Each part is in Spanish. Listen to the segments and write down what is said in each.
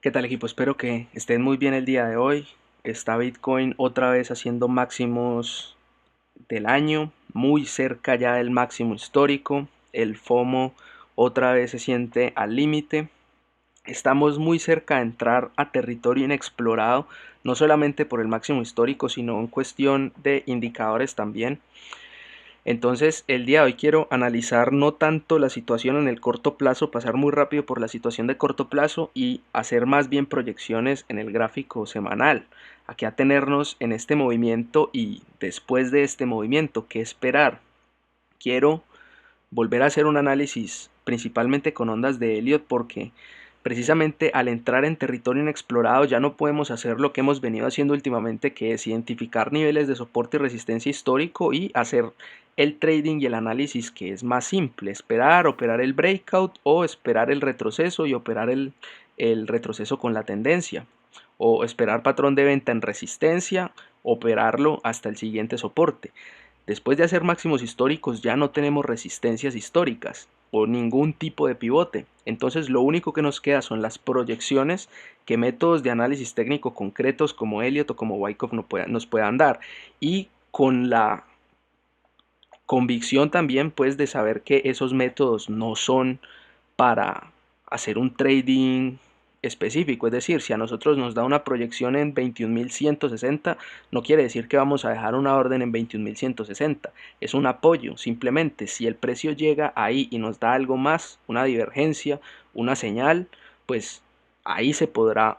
¿Qué tal, equipo? Espero que estén muy bien el día de hoy. Está Bitcoin otra vez haciendo máximos del año, muy cerca ya del máximo histórico. El FOMO otra vez se siente al límite. Estamos muy cerca de entrar a territorio inexplorado, no solamente por el máximo histórico, sino en cuestión de indicadores también. Entonces, el día de hoy quiero analizar no tanto la situación en el corto plazo, pasar muy rápido por la situación de corto plazo y hacer más bien proyecciones en el gráfico semanal. Aquí atenernos en este movimiento y después de este movimiento, ¿qué esperar? Quiero volver a hacer un análisis principalmente con ondas de Elliot porque precisamente al entrar en territorio inexplorado ya no podemos hacer lo que hemos venido haciendo últimamente, que es identificar niveles de soporte y resistencia histórico y hacer el trading y el análisis que es más simple, esperar, operar el breakout o esperar el retroceso y operar el retroceso con la tendencia, o esperar patrón de venta en resistencia, operarlo hasta el siguiente soporte. Después de hacer máximos históricos ya no tenemos resistencias históricas o ningún tipo de pivote. Entonces lo único que nos queda son las proyecciones que métodos de análisis técnico concretos como Elliott o como Wyckoff nos puedan dar. Y con la convicción también pues de saber que esos métodos no son para hacer un trading específico, es decir, si a nosotros nos da una proyección en 21.160, no quiere decir que vamos a dejar una orden en 21.160, es un apoyo, simplemente si el precio llega ahí y nos da algo más, una divergencia, una señal, pues ahí se podrá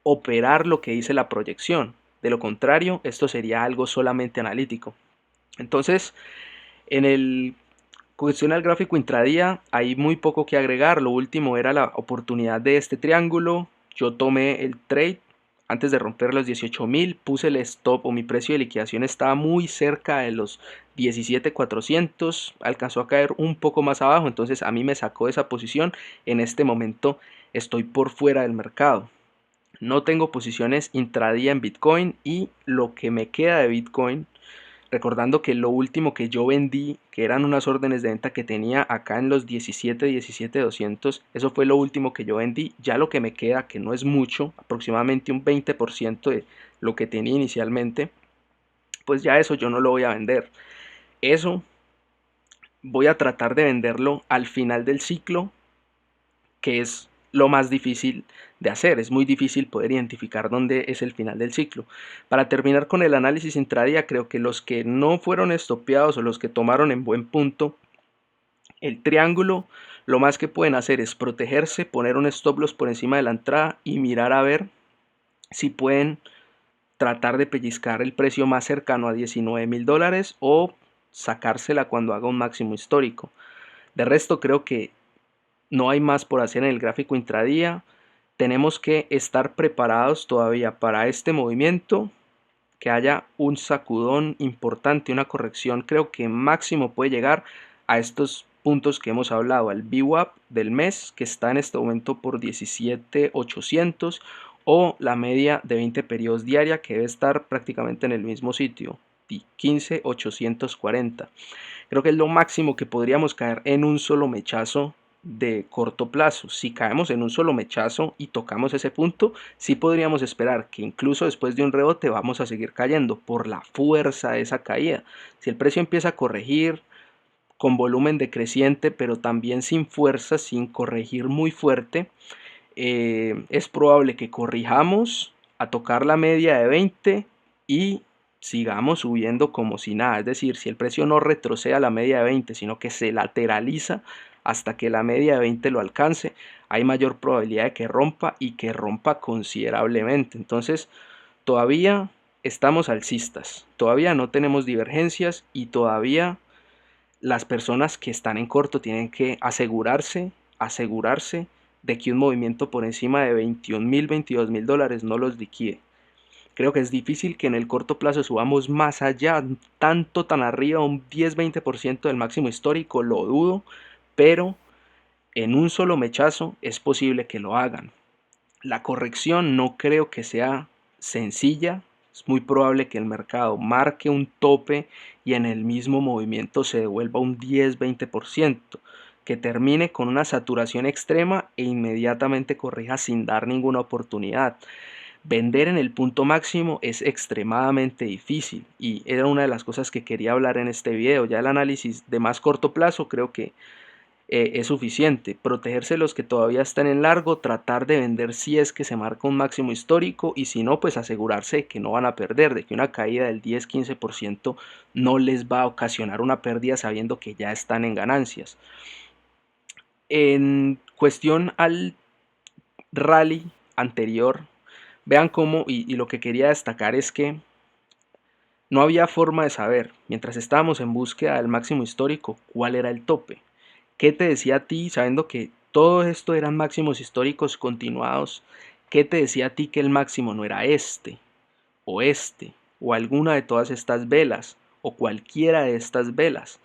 operar lo que dice la proyección. De lo contrario, esto sería algo solamente analítico. Entonces, en el cuestión al gráfico intradía, hay muy poco que agregar. Lo último era la oportunidad de este triángulo. Yo tomé el trade antes de romper los 18.000, puse el stop o mi precio de liquidación estaba muy cerca de los 17.400, alcanzó a caer un poco más abajo, entonces a mí me sacó de esa posición. En este momento estoy por fuera del mercado. No tengo posiciones intradía en Bitcoin y lo que me queda de Bitcoin, recordando que lo último que yo vendí, que eran unas órdenes de venta que tenía acá en los 17.200, eso fue lo último que yo vendí. Ya lo que me queda, que no es mucho, aproximadamente un 20% de lo que tenía inicialmente, pues ya eso yo no lo voy a vender. Eso voy a tratar de venderlo al final del ciclo, que es lo más difícil de hacer. Es muy difícil poder identificar dónde es el final del ciclo. Para terminar con el análisis intradía, creo que los que no fueron estopeados o los que tomaron en buen punto el triángulo, lo más que pueden hacer es protegerse, poner un stop loss por encima de la entrada y mirar a ver si pueden tratar de pellizcar el precio más cercano a $19.000 o sacársela cuando haga un máximo histórico. De resto, creo que no hay más por hacer en el gráfico intradía. Tenemos que estar preparados todavía para este movimiento, que haya un sacudón importante, una corrección. Creo que máximo puede llegar a estos puntos que hemos hablado, al VWAP del mes, que está en este momento por 17.800, o la media de 20 periodos diaria, que debe estar prácticamente en el mismo sitio, 15.840. Creo que es lo máximo que podríamos caer en un solo mechazo de corto plazo. Si caemos en un solo mechazo y tocamos ese punto, sí podríamos esperar que incluso después de un rebote vamos a seguir cayendo por la fuerza de esa caída. Si el precio empieza a corregir con volumen decreciente, pero también sin fuerza, sin corregir muy fuerte, es probable que corrijamos a tocar la media de 20 y sigamos subiendo como si nada. Es decir, si el precio no retrocede a la media de 20, sino que se lateraliza hasta que la media de 20 lo alcance, hay mayor probabilidad de que rompa y que rompa considerablemente. Entonces, todavía estamos alcistas, todavía no tenemos divergencias y todavía las personas que están en corto tienen que asegurarse de que un movimiento por encima de 21.000, $22.000 no los liquide. Creo que es difícil que en el corto plazo subamos más allá, tanto tan arriba, un 10-20% del máximo histórico, lo dudo, pero en un solo mechazo es posible que lo hagan. La corrección no creo que sea sencilla, es muy probable que el mercado marque un tope y en el mismo movimiento se devuelva un 10-20%. que termine con una saturación extrema e inmediatamente corrija sin dar ninguna oportunidad. Vender en el punto máximo es extremadamente difícil y era una de las cosas que quería hablar en este video. Ya el análisis de más corto plazo creo que es suficiente. Protegerse los que todavía están en largo, tratar de vender si es que se marca un máximo histórico y si no, pues asegurarse de que no van a perder, de que una caída del 10-15% no les va a ocasionar una pérdida sabiendo que ya están en ganancias. En cuestión al rally anterior, vean cómo, y lo que quería destacar es que no había forma de saber, mientras estábamos en búsqueda del máximo histórico, cuál era el tope. ¿Qué te decía a ti, sabiendo que todo esto eran máximos históricos continuados? ¿Qué te decía a ti que el máximo no era este, o alguna de todas estas velas, o cualquiera de estas velas?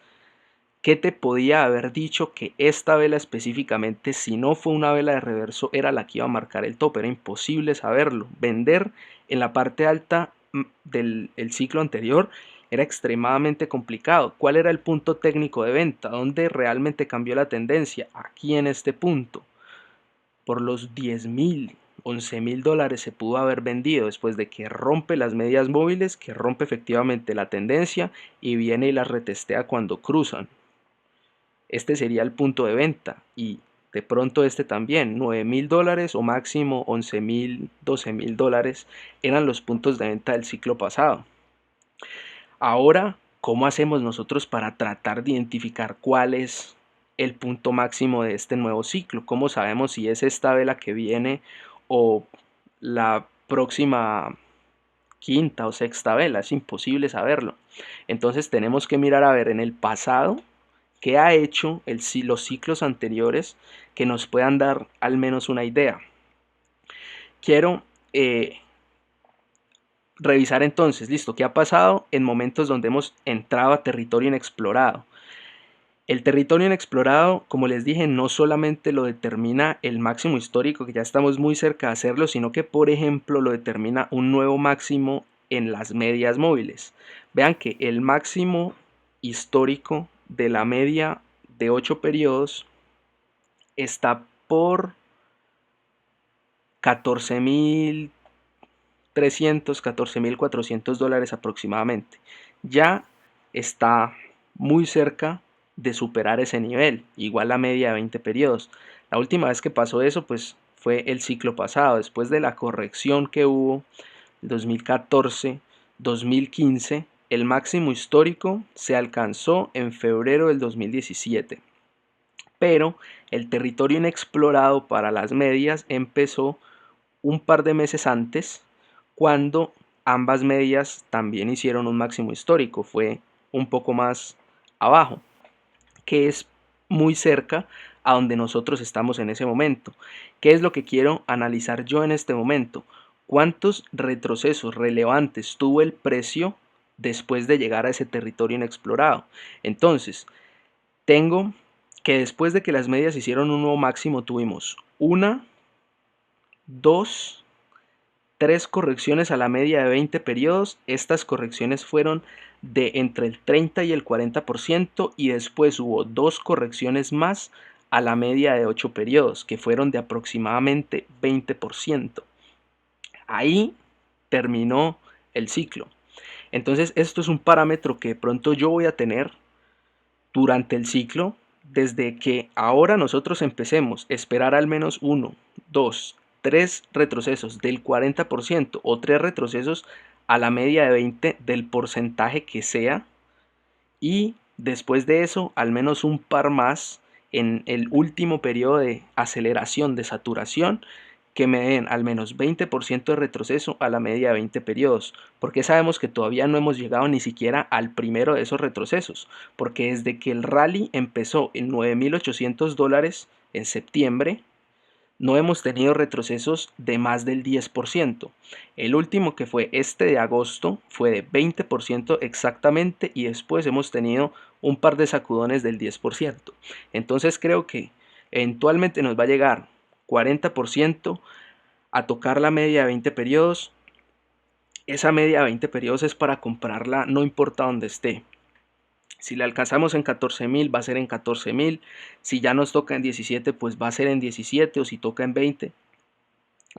¿Qué te podía haber dicho que esta vela específicamente, si no fue una vela de reverso, era la que iba a marcar el tope? Era imposible saberlo. Vender en la parte alta del ciclo anterior era extremadamente complicado. ¿Cuál era el punto técnico de venta? ¿Dónde realmente cambió la tendencia? Aquí en este punto. Por los 10.000, 11.000 dólares se pudo haber vendido después de que rompe las medias móviles, que rompe efectivamente la tendencia y viene y las retestea cuando cruzan. Este sería el punto de venta y de pronto este también, 9.000 dólares o máximo 11.000, 12.000 dólares eran los puntos de venta del ciclo pasado. Ahora, ¿cómo hacemos nosotros para tratar de identificar cuál es el punto máximo de este nuevo ciclo? ¿Cómo sabemos si es esta vela que viene o la próxima quinta o sexta vela? Es imposible saberlo. Entonces tenemos que mirar a ver en el pasado qué ha hecho los ciclos anteriores que nos puedan dar al menos una idea. Quiero revisar entonces, listo, qué ha pasado en momentos donde hemos entrado a territorio inexplorado. El territorio inexplorado, como les dije, no solamente lo determina el máximo histórico, que ya estamos muy cerca de hacerlo, sino que, por ejemplo, lo determina un nuevo máximo en las medias móviles. Vean que el máximo histórico de la media de 8 periodos está por 14.300, 14.400 dólares aproximadamente. Ya está muy cerca de superar ese nivel, igual la media de 20 periodos. La última vez que pasó eso pues fue el ciclo pasado, después de la corrección que hubo 2014, 2015, el máximo histórico se alcanzó en febrero del 2017. Pero el territorio inexplorado para las medias empezó un par de meses antes, cuando ambas medias también hicieron un máximo histórico, fue un poco más abajo, que es muy cerca a donde nosotros estamos en ese momento. ¿Qué es lo que quiero analizar yo en este momento? ¿Cuántos retrocesos relevantes tuvo el precio después de llegar a ese territorio inexplorado? Entonces, tengo que después de que las medias hicieron un nuevo máximo, tuvimos una, dos, tres correcciones a la media de 20 periodos. Estas correcciones fueron de entre el 30 y el 40% y después hubo dos correcciones más a la media de 8 periodos que fueron de aproximadamente 20%. Ahí terminó el ciclo. Entonces esto es un parámetro que de pronto yo voy a tener durante el ciclo, desde que ahora nosotros empecemos a esperar al menos 1, 2, 3 retrocesos del 40% o 3 retrocesos a la media de 20 del porcentaje que sea, y después de eso al menos un par más en el último periodo de aceleración de saturación que me den al menos 20% de retroceso a la media de 20 periodos. Porque sabemos que todavía no hemos llegado ni siquiera al primero de esos retrocesos, porque desde que el rally empezó en 9.800 dólares en septiembre, no hemos tenido retrocesos de más del 10%. El último, que fue este de agosto, fue de 20% exactamente, y después hemos tenido un par de sacudones del 10%. Entonces creo que eventualmente nos va a llegar 40% a tocar la media de 20 periodos. Esa media de 20 periodos es para comprarla no importa dónde esté. Si le alcanzamos en 14.000 va a ser en 14.000, si ya nos toca en 17 pues va a ser en 17, o si toca en 20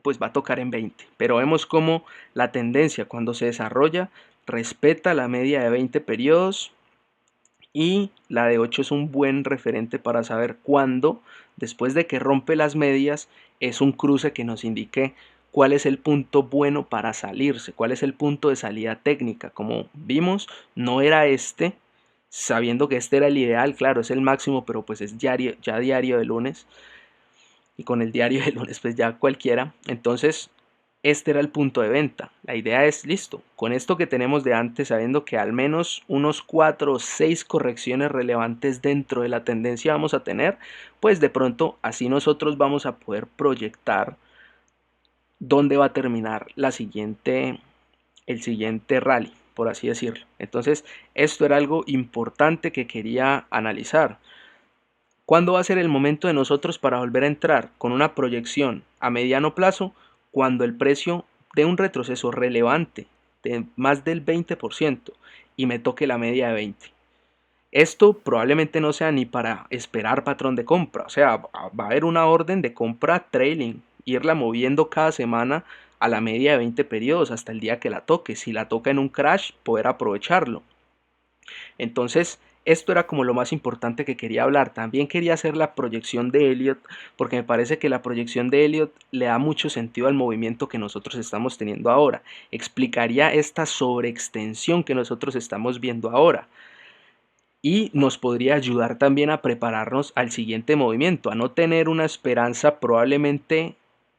pues va a tocar en 20. Pero vemos cómo la tendencia cuando se desarrolla respeta la media de 20 periodos, y la de 8 es un buen referente para saber cuándo, después de que rompe las medias, es un cruce que nos indique cuál es el punto bueno para salirse, cuál es el punto de salida técnica. Como vimos, no era este, sabiendo que este era el ideal, claro, es el máximo, pero pues es diario, ya diario de lunes, y con el diario de lunes pues ya cualquiera. Entonces este era el punto de venta. La idea es, listo, con esto que tenemos de antes, sabiendo que al menos unos 4 o 6 correcciones relevantes dentro de la tendencia vamos a tener, pues de pronto así nosotros vamos a poder proyectar dónde va a terminar el siguiente rally, por así decirlo. Entonces esto era algo importante que quería analizar. ¿Cuándo va a ser el momento de nosotros para volver a entrar con una proyección a mediano plazo? Cuando el precio dé un retroceso relevante de más del 20% y me toque la media de 20. Esto probablemente no sea ni para esperar patrón de compra, o sea, va a haber una orden de compra trailing, irla moviendo cada semana a la media de 20 periodos hasta el día que la toque. Si la toca en un crash, poder aprovecharlo. Entonces, esto era como lo más importante que quería hablar. También quería hacer la proyección de Elliot, porque me parece que la proyección de Elliot le da mucho sentido al movimiento que nosotros estamos teniendo ahora. Explicaría esta sobreextensión que nosotros estamos viendo ahora. Y nos podría ayudar también a prepararnos al siguiente movimiento, a no tener una esperanza probablemente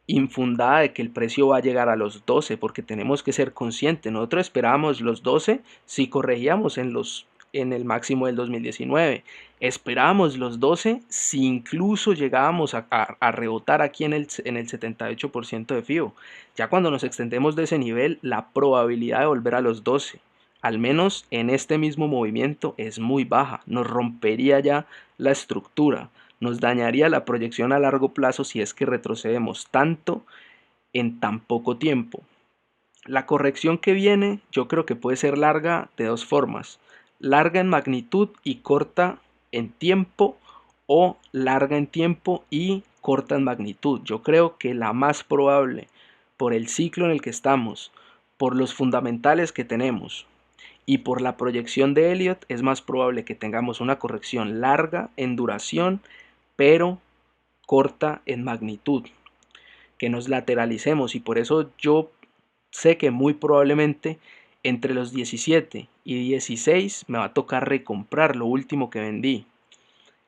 infundada de que el precio va a llegar a los 12, porque tenemos que ser conscientes. Nosotros esperábamos los 12 si corregíamos en el máximo del 2019. Esperábamos los 12 si incluso llegábamos a rebotar aquí en el 78% de FIBO. Ya cuando nos extendemos de ese nivel, la probabilidad de volver a los 12, al menos en este mismo movimiento, es muy baja. Nos rompería ya la estructura, nos dañaría la proyección a largo plazo si es que retrocedemos tanto en tan poco tiempo. La corrección que viene yo creo que puede ser larga de dos formas: larga en magnitud y corta en tiempo, o larga en tiempo y corta en magnitud. Yo creo que la más probable, por el ciclo en el que estamos, por los fundamentales que tenemos y por la proyección de Elliot, es más probable que tengamos una corrección larga en duración, pero corta en magnitud, que nos lateralicemos. Y por eso yo sé que muy probablemente entre los 17 y 16 me va a tocar recomprar lo último que vendí.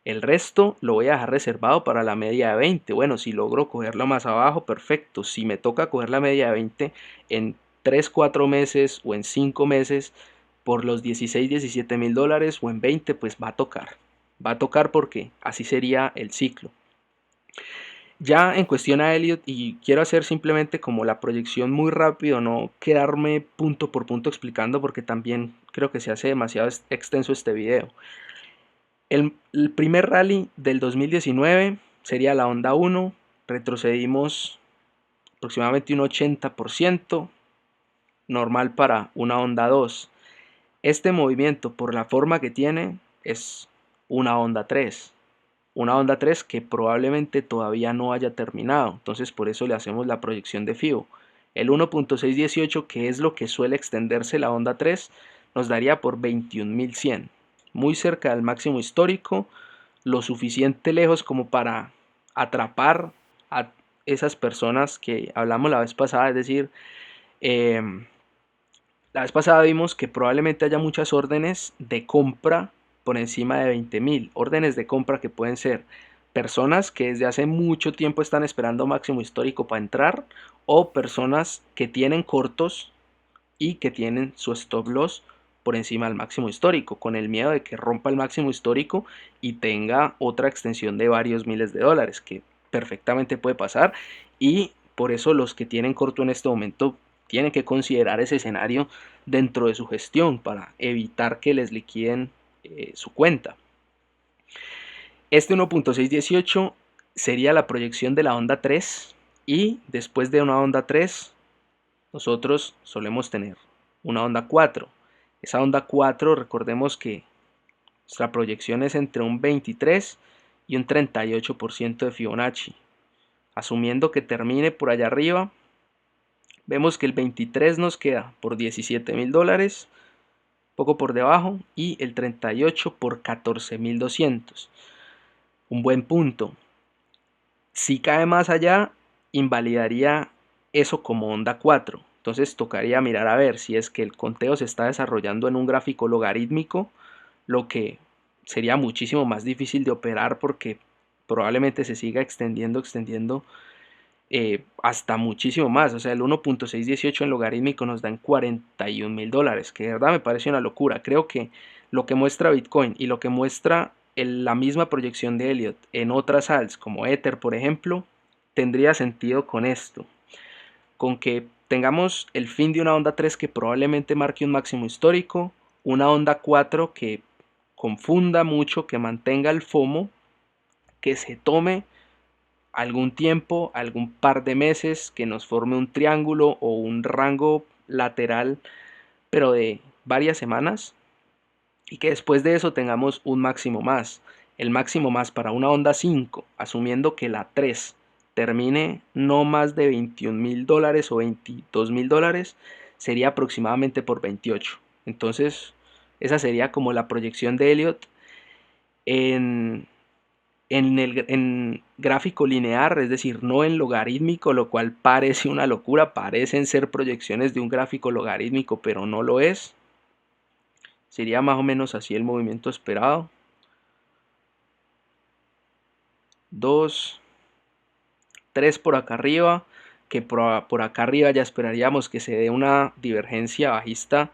El resto lo voy a dejar reservado para la media de 20. Bueno, si logro cogerlo más abajo, perfecto. Si me toca coger la media de 20 en 3 4 meses o en 5 meses por los 16 $17,000, o en 20, pues va a tocar. Va a tocar porque así sería el ciclo. Ya en cuestión a Elliot, y quiero hacer simplemente como la proyección muy rápido, no quedarme punto por punto explicando, porque también creo que se hace demasiado extenso este video. El primer rally del 2019 sería la onda 1, retrocedimos aproximadamente un 80%, normal para una onda 2. Este movimiento, por la forma que tiene, es una onda 3. Una onda 3 que probablemente todavía no haya terminado, entonces por eso le hacemos la proyección de FIBO. El 1.618, que es lo que suele extenderse la onda 3, nos daría por 21.100, muy cerca del máximo histórico, lo suficiente lejos como para atrapar a esas personas que hablamos la vez pasada. Es decir, la vez pasada vimos que probablemente haya muchas órdenes de compra por encima de 20.000, órdenes de compra que pueden ser personas que desde hace mucho tiempo están esperando máximo histórico para entrar, o personas que tienen cortos y que tienen su stop loss por encima del máximo histórico, con el miedo de que rompa el máximo histórico y tenga otra extensión de varios miles de dólares, que perfectamente puede pasar. Y por eso los que tienen corto en este momento tienen que considerar ese escenario dentro de su gestión para evitar que les liquiden su cuenta. Este 1.618 sería la proyección de la onda 3, y después de una onda 3 nosotros solemos tener una onda 4. Esa onda 4, recordemos que Nuestra proyección es entre un 23 y un 38% de Fibonacci. Asumiendo que termine por allá arriba, vemos que el 23 nos queda por $17.000, poco por debajo, y el 38 por 14.200. Un buen punto. Si cae más allá, invalidaría eso como onda 4. Entonces tocaría mirar a ver si es que el conteo se está desarrollando en un gráfico logarítmico, lo que sería muchísimo más difícil de operar porque probablemente se siga extendiendo hasta muchísimo más. O sea, el 1.618 en logarítmico nos dan $41.000, que de verdad me parece una locura. Creo que lo que muestra Bitcoin y lo que muestra la misma proyección de Elliott en otras alts como Ether, por ejemplo, tendría sentido con esto, con que tengamos el fin de una onda 3 que probablemente marque un máximo histórico, una onda 4 que confunda mucho, que mantenga el FOMO, que se tome algún tiempo, algún par de meses, que nos forme un triángulo o un rango lateral, pero de varias semanas, y que después de eso tengamos un máximo más. El máximo más para una onda 5, asumiendo que la 3 termine no más de $21.000 o $22.000, sería aproximadamente por 28. Entonces, esa sería como la proyección de Elliott en, en gráfico lineal, es decir, no en logarítmico, lo cual parece una locura. Parecen ser proyecciones de un gráfico logarítmico, pero no lo es. Sería más o menos así el movimiento esperado. 2, 3 por acá arriba, que por acá arriba ya esperaríamos que se dé una divergencia bajista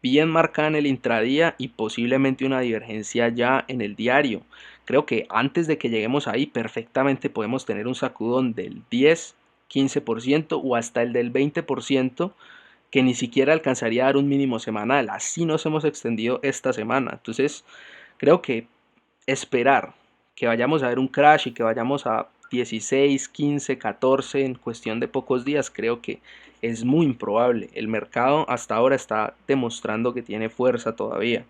bien marcada en el intradía y posiblemente una divergencia ya en el diario. Creo que antes de que lleguemos ahí perfectamente podemos tener un sacudón del 10, 15% o hasta el del 20%, que ni siquiera alcanzaría a dar un mínimo semanal. Así nos hemos extendido esta semana. Entonces creo que esperar que vayamos a ver un crash y que vayamos a 16, 15, 14 en cuestión de pocos días, creo que es muy improbable. El mercado hasta ahora está demostrando que tiene fuerza todavía.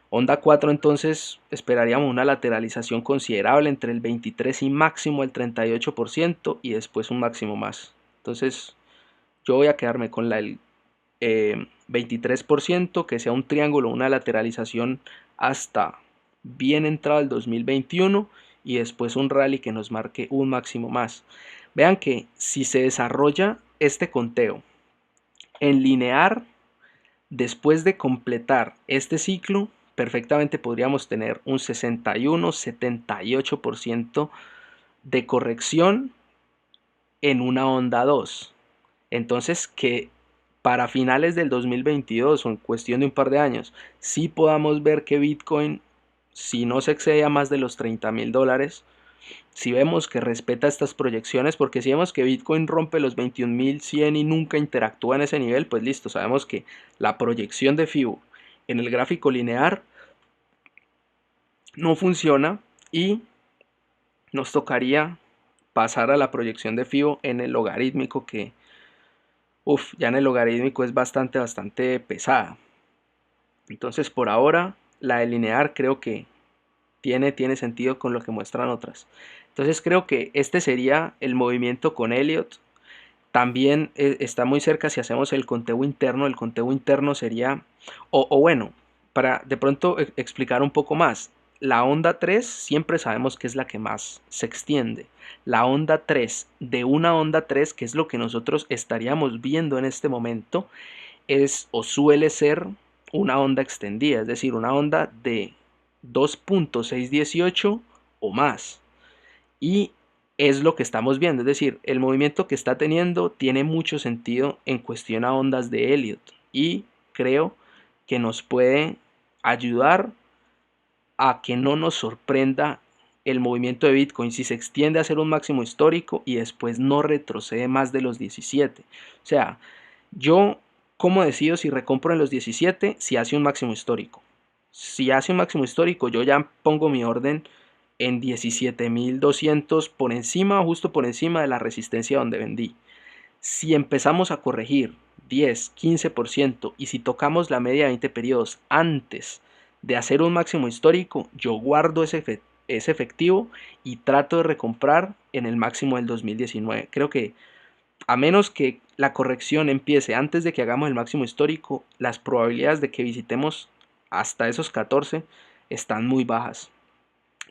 Onda 4, entonces esperaríamos una lateralización considerable entre el 23 y máximo el 38% y después un máximo más. Entonces yo voy a quedarme con el 23%, que sea un triángulo, una lateralización hasta bien entrado el 2021 y después un rally que nos marque un máximo más. Vean que si se desarrolla este conteo en linear, después de completar este ciclo, perfectamente podríamos tener un 61-78% de corrección en una onda 2. Entonces, que para finales del 2022 o en cuestión de un par de años, sí podamos ver que Bitcoin, si no se excede a más de los $30.000, si vemos que respeta estas proyecciones, porque si vemos que Bitcoin rompe los 21.100 y nunca interactúa en ese nivel, pues listo, sabemos que la proyección de FIBO en el gráfico lineal no funciona y nos tocaría pasar a la proyección de FIBO en el logarítmico, que ya en el logarítmico es bastante pesada. Entonces por ahora la de lineal creo que tiene sentido con lo que muestran otras. Entonces creo que este sería el movimiento con Elliott. También está muy cerca si hacemos el conteo interno. El conteo interno sería, o bueno, para de pronto explicar un poco más. La onda 3 siempre sabemos que es la que más se extiende. La onda 3 de una onda 3, que es lo que nosotros estaríamos viendo en este momento, es o suele ser una onda extendida, es decir, una onda de 2.618 o más. Y es lo que estamos viendo, es decir, el movimiento que está teniendo tiene mucho sentido en cuestión a ondas de Elliott y creo que nos puede ayudar a que no nos sorprenda el movimiento de Bitcoin si se extiende a ser un máximo histórico y después no retrocede más de los 17. O sea, yo, ¿cómo decido si recompro en los 17 si hace un máximo histórico? Si hace un máximo histórico, yo ya pongo mi orden en 17.200 por encima, justo por encima de la resistencia donde vendí. Si empezamos a corregir 10, 15% y si tocamos la media de 20 periodos antes de hacer un máximo histórico, yo guardo ese efectivo y trato de recomprar en el máximo del 2019. Creo que a menos que la corrección empiece antes de que hagamos el máximo histórico, las probabilidades de que visitemos hasta esos 14 están muy bajas.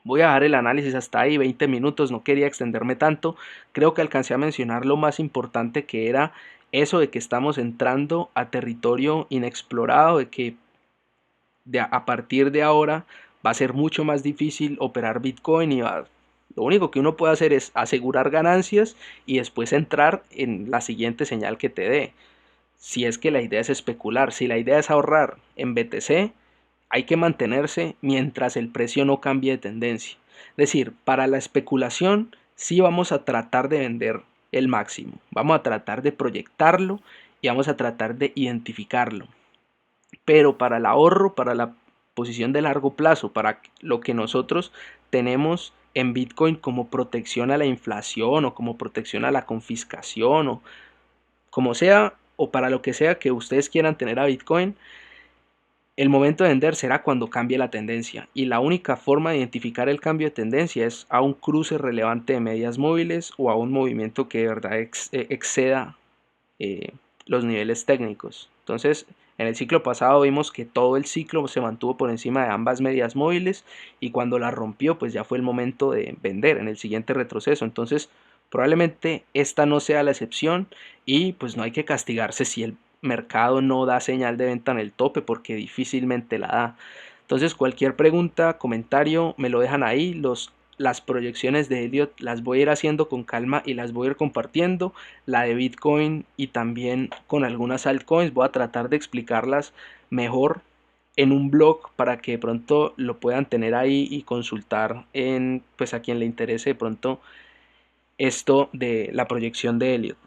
Voy a dejar el análisis hasta ahí, 20 minutos, no quería extenderme tanto. Creo que alcancé a mencionar lo más importante, que era eso de que estamos entrando a territorio inexplorado, de que a partir de ahora va a ser mucho más difícil operar Bitcoin y lo único que uno puede hacer es asegurar ganancias y después entrar en la siguiente señal que te dé. Si es que la idea es especular, si la idea es ahorrar en BTC, hay que mantenerse mientras el precio no cambie de tendencia. Es decir, para la especulación sí vamos a tratar de vender el máximo, vamos a tratar de proyectarlo y vamos a tratar de identificarlo. Pero para el ahorro, para la posición de largo plazo, para lo que nosotros tenemos en Bitcoin como protección a la inflación o como protección a la confiscación o como sea, o para lo que sea que ustedes quieran tener a Bitcoin, el momento de vender será cuando cambie la tendencia, y la única forma de identificar el cambio de tendencia es a un cruce relevante de medias móviles o a un movimiento que de verdad exceda eh, los niveles técnicos. Entonces, en el ciclo pasado vimos que todo el ciclo se mantuvo por encima de ambas medias móviles, y cuando la rompió pues ya fue el momento de vender en el siguiente retroceso. Entonces probablemente esta no sea la excepción, y pues no hay que castigarse si el mercado no da señal de venta en el tope, porque difícilmente la da. Entonces cualquier pregunta, comentario, me lo dejan ahí. Las proyecciones de Elliott las voy a ir haciendo con calma y las voy a ir compartiendo. La de Bitcoin y también con algunas altcoins voy a tratar de explicarlas mejor en un blog para que de pronto lo puedan tener ahí y consultar en, pues a quien le interese de pronto esto de la proyección de Elliott.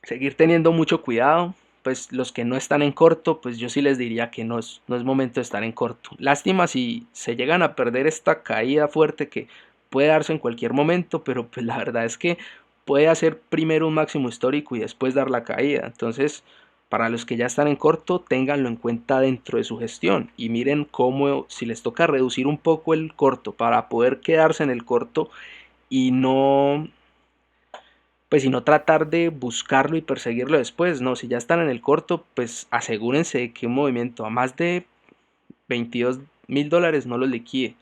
Seguir teniendo mucho cuidado, pues los que no están en corto, pues yo sí les diría que no es momento de estar en corto. Lástima si se llegan a perder esta caída fuerte que puede darse en cualquier momento, pero pues la verdad es que puede hacer primero un máximo histórico y después dar la caída. Entonces, para los que ya están en corto, ténganlo en cuenta dentro de su gestión y miren cómo, si les toca reducir un poco el corto para poder quedarse en el corto y no, pues y no tratar de buscarlo y perseguirlo después. No, si ya están en el corto, pues asegúrense de que un movimiento a más de $22.000 no los liquide.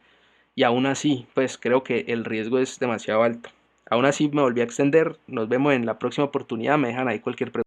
Y aún así, pues creo que el riesgo es demasiado alto. Aún así me volví a extender. Nos vemos en la próxima oportunidad. Me dejan ahí cualquier pregunta.